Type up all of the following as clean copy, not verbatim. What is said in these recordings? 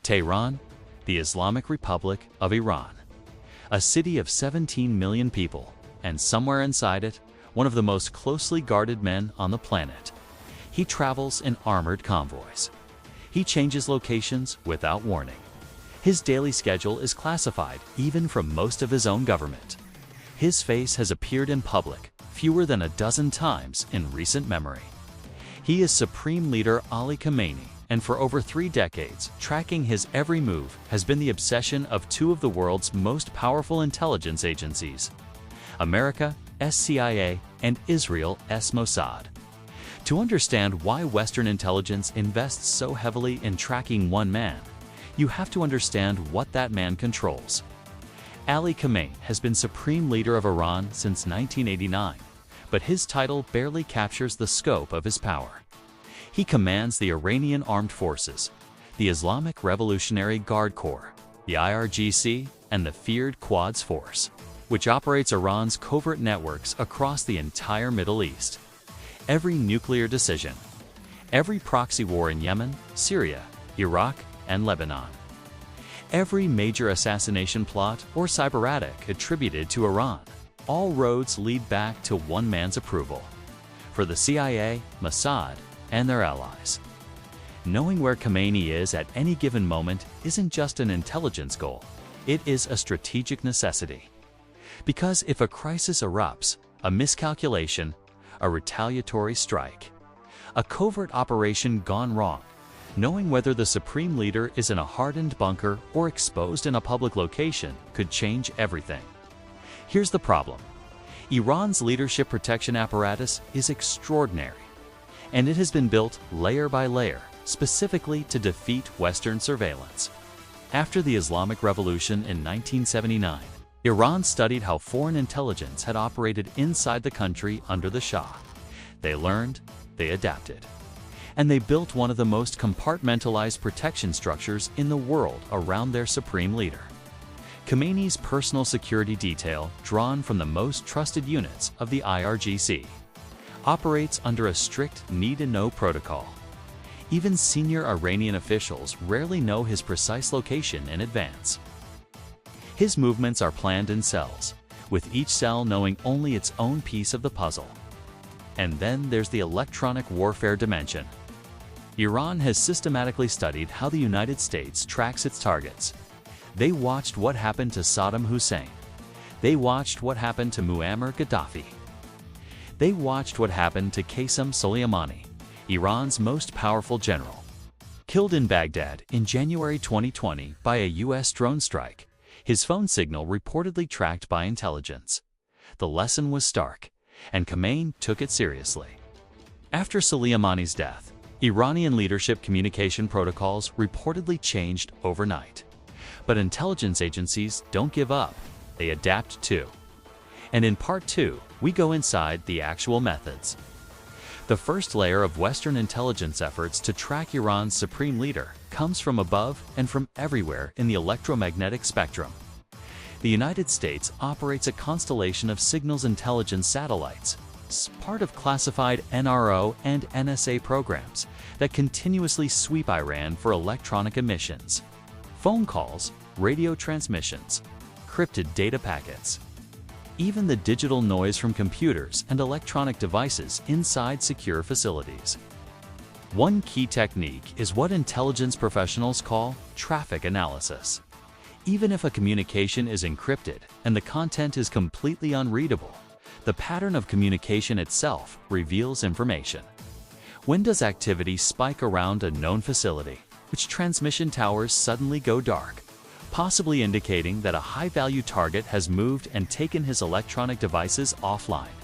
Tehran, the Islamic Republic of Iran. A city of 17 million people, and somewhere inside it, one of the most closely guarded men on the planet. He travels in armored convoys. He changes locations without warning. His daily schedule is classified even from most of his own government. His face has appeared in public fewer than a dozen times in recent memory. He is Supreme Leader Ali Khamenei, and for over 3 decades, tracking his every move has been the obsession of 2 of the world's most powerful intelligence agencies, America, CIA, and Israel, Mossad. To understand why Western intelligence invests so heavily in tracking one man, you have to understand what that man controls. Ali Khamenei has been Supreme Leader of Iran since 1989, but his title barely captures the scope of his power. He commands the Iranian Armed Forces, the Islamic Revolutionary Guard Corps, the IRGC, and the feared Quds Force, which operates Iran's covert networks across the entire Middle East. Every nuclear decision, every proxy war in Yemen, Syria, Iraq, and Lebanon, every major assassination plot or cyber attack attributed to Iran, all roads lead back to one man's approval. For the CIA, Mossad, and their allies. Knowing where Khamenei is at any given moment isn't just an intelligence goal, it is a strategic necessity. Because if a crisis erupts, a miscalculation, a retaliatory strike, a covert operation gone wrong, knowing whether the Supreme Leader is in a hardened bunker or exposed in a public location could change everything. Here's the problem. Iran's leadership protection apparatus is extraordinary, and it has been built layer by layer, specifically to defeat Western surveillance. After the Islamic Revolution in 1979, Iran studied how foreign intelligence had operated inside the country under the Shah. They learned, they adapted, and they built one of the most compartmentalized protection structures in the world around their Supreme Leader. Khamenei's personal security detail, drawn from the most trusted units of the IRGC, operates under a strict need-to-know protocol. Even senior Iranian officials rarely know his precise location in advance. His movements are planned in cells, with each cell knowing only its own piece of the puzzle. And then there's the electronic warfare dimension. Iran has systematically studied how the United States tracks its targets. They watched what happened to Saddam Hussein. They watched what happened to Muammar Gaddafi. They watched what happened to Qasem Soleimani, Iran's most powerful general. Killed in Baghdad in January 2020 by a U.S. drone strike, his phone signal reportedly tracked by intelligence. The lesson was stark, and Khamenei took it seriously. After Soleimani's death, Iranian leadership communication protocols reportedly changed overnight. But intelligence agencies don't give up, they adapt too. And in Part 2, we go inside the actual methods. The first layer of Western intelligence efforts to track Iran's Supreme Leader comes from above and from everywhere in the electromagnetic spectrum. The United States operates a constellation of signals intelligence satellites, part of classified NRO and NSA programs that continuously sweep Iran for electronic emissions, phone calls, radio transmissions, encrypted data packets, even the digital noise from computers and electronic devices inside secure facilities. One key technique is what intelligence professionals call traffic analysis. Even if a communication is encrypted and the content is completely unreadable, the pattern of communication itself reveals information. When does activity spike around a known facility? Which transmission towers suddenly go dark, possibly indicating that a high-value target has moved and taken his electronic devices offline?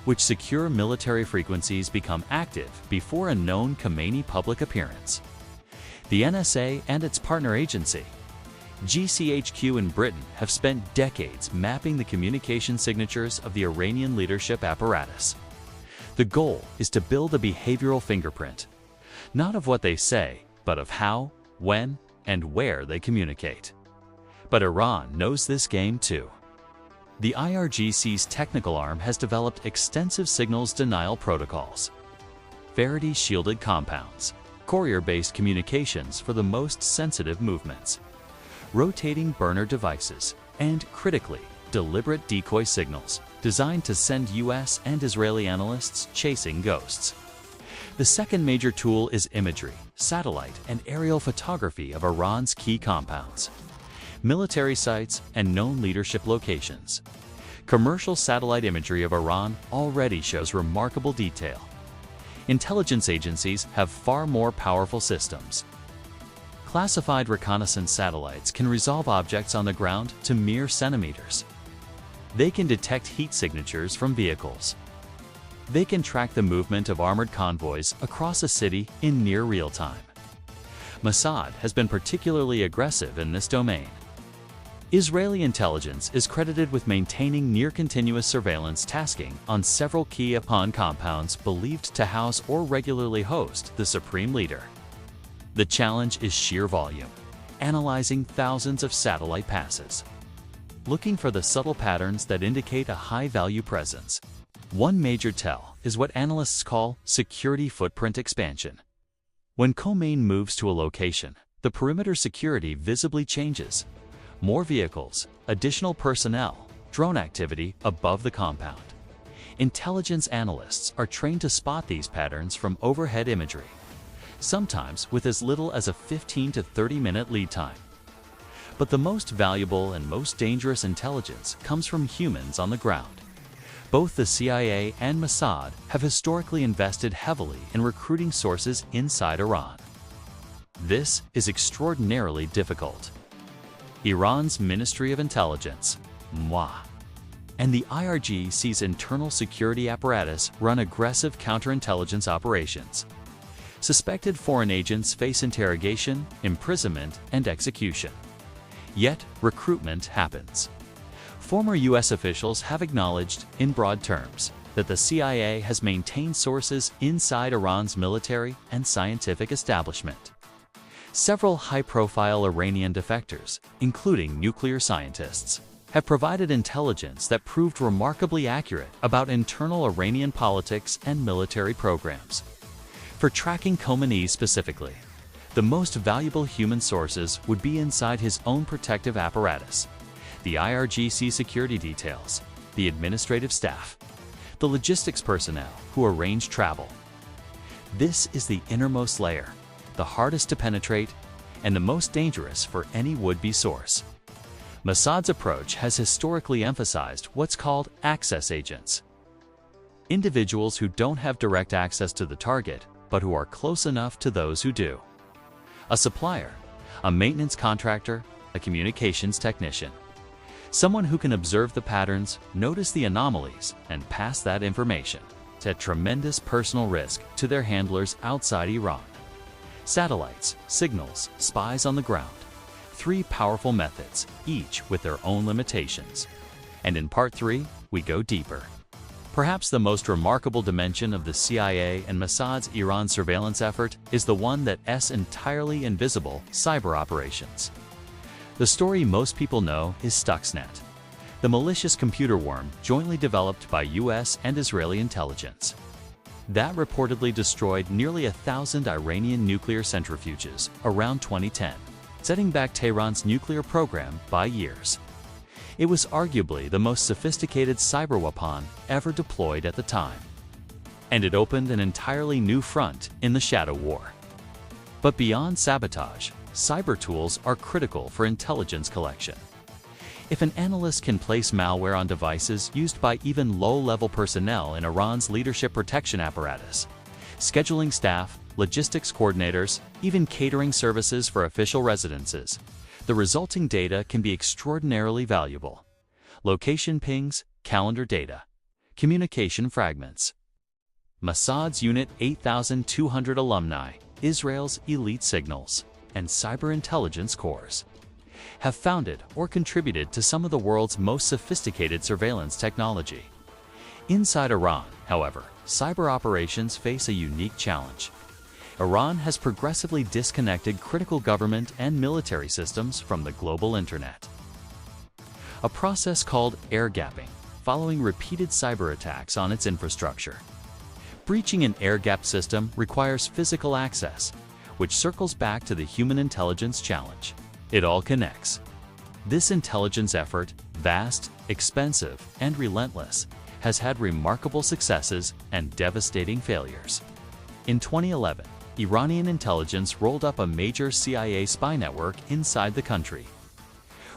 Which secure military frequencies become active before a known Khamenei public appearance? The NSA and its partner agency, GCHQ in Britain, have spent decades mapping the communication signatures of the Iranian leadership apparatus. The goal is to build a behavioral fingerprint, not of what they say, but of how, when, and where they communicate. But Iran knows this game too. The IRGC's technical arm has developed extensive signals denial protocols, Verity shielded compounds, courier-based communications for the most sensitive movements, rotating burner devices, and, critically, deliberate decoy signals designed to send US and Israeli analysts chasing ghosts. The second major tool is imagery, satellite, and aerial photography of Iran's key compounds, military sites, and known leadership locations. Commercial satellite imagery of Iran already shows remarkable detail. Intelligence agencies have far more powerful systems. Classified reconnaissance satellites can resolve objects on the ground to mere centimeters. They can detect heat signatures from vehicles. They can track the movement of armored convoys across a city in near real time. Mossad has been particularly aggressive in this domain. Israeli intelligence is credited with maintaining near-continuous surveillance tasking on several key Iran compounds believed to house or regularly host the Supreme Leader. The challenge is sheer volume, analyzing thousands of satellite passes, looking for the subtle patterns that indicate a high-value presence. One major tell is what analysts call security footprint expansion. When Khamenei moves to a location, the perimeter security visibly changes. More vehicles, additional personnel, drone activity above the compound. Intelligence analysts are trained to spot these patterns from overhead imagery, sometimes with as little as a 15 to 30-minute lead time. But the most valuable and most dangerous intelligence comes from humans on the ground. Both the CIA and Mossad have historically invested heavily in recruiting sources inside Iran. This is extraordinarily difficult. Iran's Ministry of Intelligence, MOI, and the IRGC's internal security apparatus run aggressive counterintelligence operations. Suspected foreign agents face interrogation, imprisonment, and execution. Yet, recruitment happens. Former U.S. officials have acknowledged, in broad terms, that the CIA has maintained sources inside Iran's military and scientific establishment. Several high-profile Iranian defectors, including nuclear scientists, have provided intelligence that proved remarkably accurate about internal Iranian politics and military programs. For tracking Khamenei specifically, the most valuable human sources would be inside his own protective apparatus, the IRGC security details, the administrative staff, the logistics personnel who arrange travel. This is the innermost layer, the hardest to penetrate, and the most dangerous for any would-be source. Mossad's approach has historically emphasized what's called access agents. Individuals who don't have direct access to the target, but who are close enough to those who do. A supplier, a maintenance contractor, a communications technician. Someone who can observe the patterns, notice the anomalies, and pass that information at tremendous personal risk to their handlers outside Iran. Satellites, signals, spies on the ground. Three powerful methods, each with their own limitations. And in Part 3, we go deeper. Perhaps the most remarkable dimension of the CIA and Mossad's Iran surveillance effort is the one that's entirely invisible: cyber operations. The story most people know is Stuxnet, the malicious computer worm jointly developed by US and Israeli intelligence. That reportedly destroyed nearly 1,000 Iranian nuclear centrifuges around 2010, setting back Tehran's nuclear program by years. It was arguably the most sophisticated cyber weapon ever deployed at the time. And it opened an entirely new front in the shadow war. But beyond sabotage, cyber tools are critical for intelligence collection. If an analyst can place malware on devices used by even low-level personnel in Iran's leadership protection apparatus, scheduling staff, logistics coordinators, even catering services for official residences, the resulting data can be extraordinarily valuable. Location pings, calendar data, communication fragments. Mossad's Unit 8,200 alumni, Israel's elite signals, and cyber intelligence corps have founded or contributed to some of the world's most sophisticated surveillance technology. Inside Iran, however, cyber operations face a unique challenge. Iran has progressively disconnected critical government and military systems from the global internet. A process called air-gapping, following repeated cyber attacks on its infrastructure. Breaching an air-gapped system requires physical access, which circles back to the human intelligence challenge. It all connects. This intelligence effort, vast, expensive, and relentless, has had remarkable successes and devastating failures. In 2011, Iranian intelligence rolled up a major CIA spy network inside the country.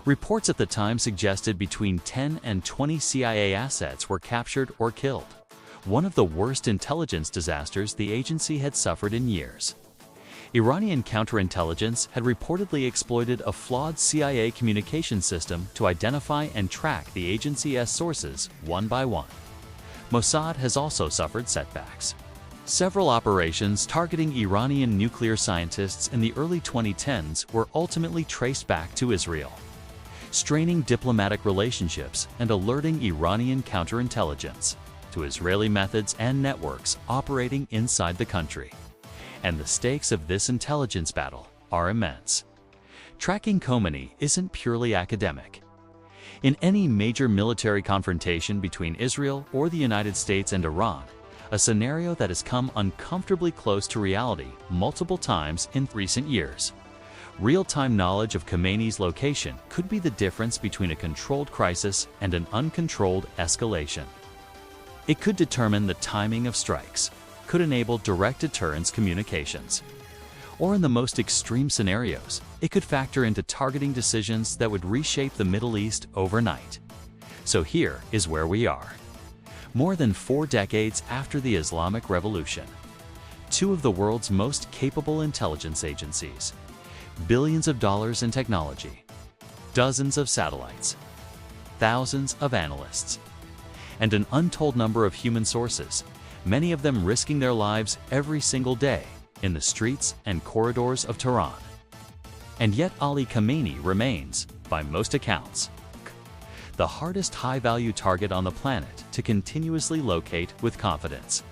Reports at the time suggested between 10 and 20 CIA assets were captured or killed, one of the worst intelligence disasters the agency had suffered in years. Iranian counterintelligence had reportedly exploited a flawed CIA communication system to identify and track the agency's sources one by one. Mossad has also suffered setbacks. Several operations targeting Iranian nuclear scientists in the early 2010s were ultimately traced back to Israel, straining diplomatic relationships and alerting Iranian counterintelligence to Israeli methods and networks operating inside the country. And the stakes of this intelligence battle are immense. Tracking Khamenei isn't purely academic. In any major military confrontation between Israel or the United States and Iran, a scenario that has come uncomfortably close to reality multiple times in recent years, real-time knowledge of Khamenei's location could be the difference between a controlled crisis and an uncontrolled escalation. It could determine the timing of strikes, could enable direct deterrence communications. Or in the most extreme scenarios, it could factor into targeting decisions that would reshape the Middle East overnight. So here is where we are. More than 4 decades after the Islamic Revolution, 2 of the world's most capable intelligence agencies, billions of dollars in technology, dozens of satellites, thousands of analysts, and an untold number of human sources, many of them risking their lives every single day in the streets and corridors of Tehran. And yet Ali Khamenei remains, by most accounts, the hardest high-value target on the planet to continuously locate with confidence.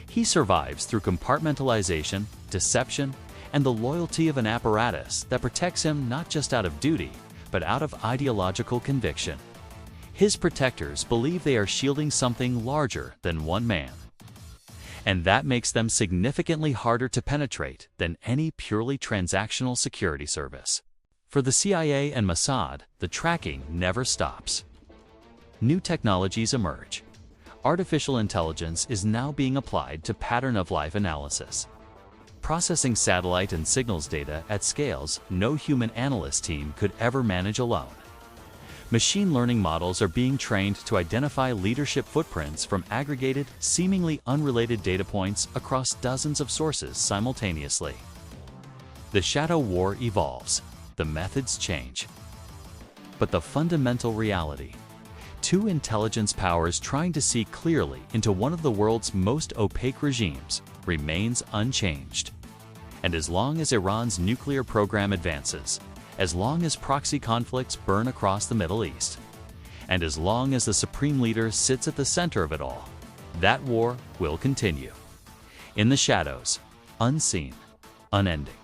He survives through compartmentalization, deception, and the loyalty of an apparatus that protects him not just out of duty, but out of ideological conviction. His protectors believe they are shielding something larger than one man. And that makes them significantly harder to penetrate than any purely transactional security service. For the CIA and Mossad, the tracking never stops. New technologies emerge. Artificial intelligence is now being applied to pattern-of-life analysis, processing satellite and signals data at scales no human analyst team could ever manage alone. Machine learning models are being trained to identify leadership footprints from aggregated, seemingly unrelated data points across dozens of sources simultaneously. The shadow war evolves. The methods change. But the fundamental reality, 2 intelligence powers trying to see clearly into one of the world's most opaque regimes, remains unchanged. And as long as Iran's nuclear program advances, as long as proxy conflicts burn across the Middle East, and as long as the Supreme Leader sits at the center of it all, that war will continue. In the shadows, unseen, unending.